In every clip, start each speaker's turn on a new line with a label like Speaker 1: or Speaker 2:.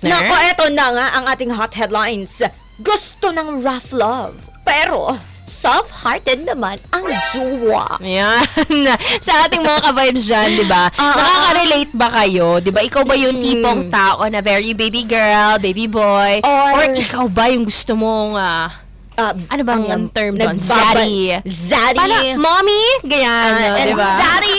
Speaker 1: Nako, eto na nga ang ating hot headlines. Gusto ng rough love, pero soft-hearted naman ang jowa.
Speaker 2: Ayan. Sa ating mga ka-vibes dyan, di ba? Nakaka-relate ba kayo? Di ba? Ikaw ba yung tipong tao na very baby girl, baby boy? Or ikaw ba yung gusto mong, ano bang yung term doon? Zaddy.
Speaker 1: Zaddy.
Speaker 2: Mommy? Ganyan. Di ba?
Speaker 1: Zaddy.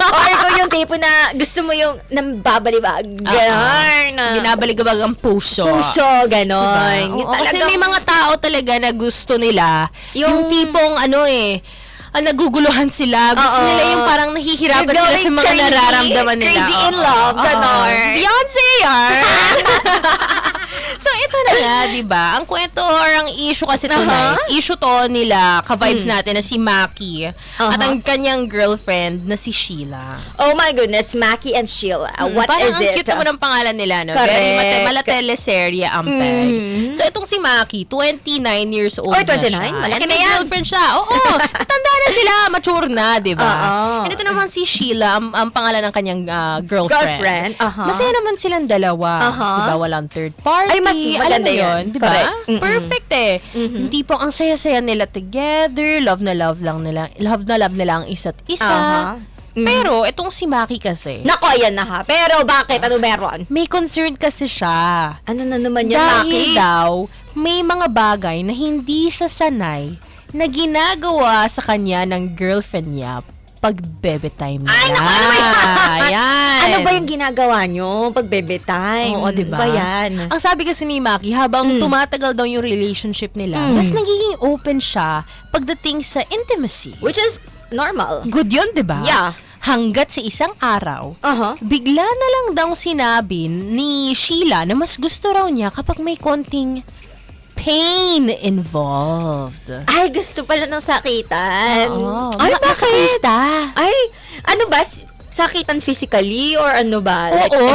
Speaker 1: Or kung yung tipo na gusto mo yung nambabalibag. Ganon.
Speaker 2: Binabaligabag ang puso.
Speaker 1: Puso, ganon.
Speaker 2: Diba? Oo, kasi may mga tao talaga na gusto nila. Yung tipong naguguluhan sila. Gusto nila yung parang nahihirapan sila sa mga nararamdaman nila.
Speaker 1: Crazy in love, ganon.
Speaker 2: Beyonce yan! So, ito na nga, di ba? Ang kwento or ang issue kasi tonight, issue to nila, ka-vibes natin na si Maki at ang kanyang girlfriend na si Sheila.
Speaker 1: Oh my goodness, Maki and Sheila. What
Speaker 2: parang
Speaker 1: is
Speaker 2: ang
Speaker 1: it?
Speaker 2: cute naman ng pangalan nila, no?
Speaker 1: Correct.
Speaker 2: Very mala-teleserye ang peg. So, itong si Maki, 29 years old
Speaker 1: Oy, 29?
Speaker 2: na siya.
Speaker 1: Malaki
Speaker 2: And
Speaker 1: na
Speaker 2: may
Speaker 1: yan.
Speaker 2: girlfriend siya. Oo, tanda na sila, mature na, di ba? And ito naman si Sheila, ang pangalan ng kanyang girlfriend. Masaya naman silang dalawa. Di ba? Walang third party.
Speaker 1: Ay, mas maganda yun.
Speaker 2: Di ba? Perfect eh. Yung tipong ang saya-saya nila together, love na love nila ang isa't isa. Pero, itong si Maki kasi,
Speaker 1: Nako, ayan na ha. Pero bakit? Ano meron?
Speaker 2: may concern kasi siya.
Speaker 1: Ano na naman yan,
Speaker 2: Dahil
Speaker 1: Maki?
Speaker 2: daw, may mga bagay na hindi siya sanay na ginagawa sa kanya ng girlfriend niya pag bebe time niya.
Speaker 1: Ay, naku, ano ba yan?
Speaker 2: Ayan.
Speaker 1: Ano ba yung ginagawa nyo pag bebe time?
Speaker 2: Oo, diba?
Speaker 1: Ano ba yan?
Speaker 2: Ang sabi kasi ni Maki, habang tumatagal daw yung relationship nila, mas nagiging open siya pagdating sa intimacy.
Speaker 1: Which is normal.
Speaker 2: Good yun, di ba?
Speaker 1: Yeah.
Speaker 2: Hanggat sa isang araw, bigla na lang daw sinabi ni Sheila na mas gusto raw niya kapag may konting pain involved.
Speaker 1: Ay, gusto pala ng sakitan.
Speaker 2: Oo.
Speaker 1: Ay, bakit?
Speaker 2: Basta.
Speaker 1: Ay, ano ba? Sakitan physically or ano ba?
Speaker 2: Oo.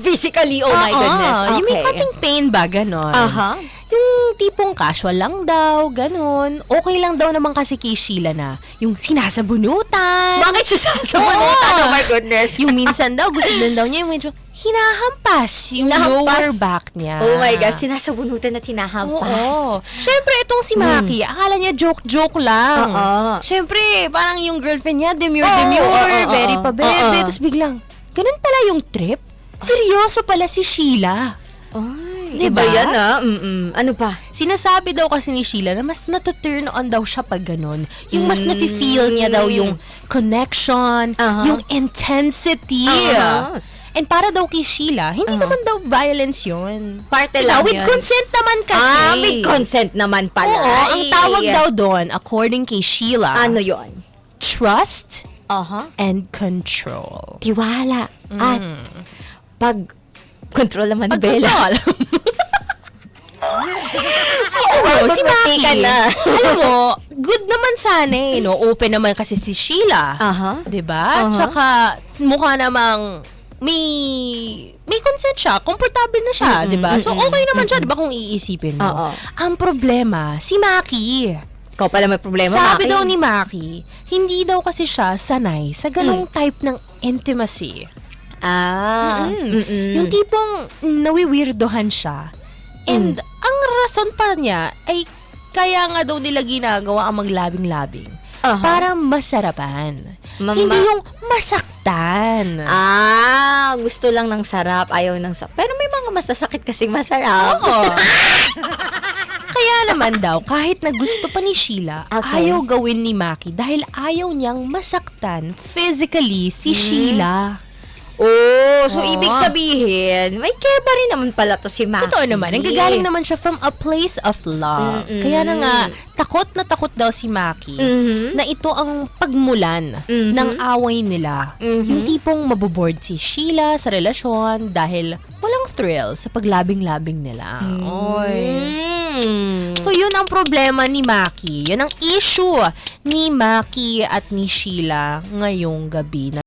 Speaker 1: Physically. Oh my goodness. Okay.
Speaker 2: Yung may konting pain ba, ganon.
Speaker 1: Aha.
Speaker 2: Yung tipong casual lang daw, ganon. Okay lang daw naman kasi kay Sheila na yung sinasabunutan.
Speaker 1: Bakit siya sasabunutan? Oh my goodness.
Speaker 2: Yung minsan daw, gusto din daw niya yung medyo hinahampas yung lower back niya.
Speaker 1: Oh my gosh, sinasabunutan at hinahampas.
Speaker 2: Oo. Siyempre, itong si Maki, akala niya joke-joke lang. Siyempre, parang yung girlfriend niya, demure, very pabebe. Tapos biglang, ganun pala yung trip? Seryoso pala si Sheila.
Speaker 1: Ay,
Speaker 2: Diba?
Speaker 1: iba yan Ano pa?
Speaker 2: Sinasabi daw kasi ni Sheila na mas nata-turn on daw siya pag ganun. Yung mas nafe-feel niya daw yung connection, yung intensity. And para daw kay Sheila, hindi naman daw violence yun.
Speaker 1: Parte lang
Speaker 2: With
Speaker 1: yun.
Speaker 2: consent naman kasi.
Speaker 1: With consent naman pala.
Speaker 2: Oo, ang
Speaker 1: Ay.
Speaker 2: tawag daw doon, according kay Sheila,
Speaker 1: Ano yun?
Speaker 2: trust and control.
Speaker 1: Tiwala. At pag control naman Bella.
Speaker 2: Pagkontrol. si Maki, alam mo, good naman sana eh, no? Open naman kasi si Sheila. Diba? Tsaka, mukha namang may consent siya, komportable na siya, diba? So, okay naman siya, diba, kung iisipin mo. Ang problema, si Maki.
Speaker 1: Ikaw pala may problema,
Speaker 2: Sabi
Speaker 1: Maki.
Speaker 2: daw ni Maki, hindi daw kasi siya sanay sa ganong type ng intimacy. Yung tipong nawiwirdohan siya. And ang rason pa niya ay kaya nga daw nila ginagawa ang maglabing-labing para masarapan. Hindi yung masaktan.
Speaker 1: Gusto lang ng sarap, ayaw ng sarap. Pero may mga masasakit kasing masarap.
Speaker 2: Oo. Kaya naman daw, kahit na gusto pa ni Sheila, ayaw gawin ni Maki dahil ayaw niyang masaktan physically si Sheila.
Speaker 1: So ibig sabihin, may care pa rin naman pala to si Maki.
Speaker 2: Totoo naman, nanggagaling naman siya from a place of love. Kaya na nga, takot na takot daw si Maki na ito ang pagmulan ng away nila. Yung tipong maboboard si Sheila sa relasyon dahil walang thrill sa paglabing-labing nila. So, yun ang problema ni Maki. Yun ang issue ni Maki at ni Sheila ngayong gabi.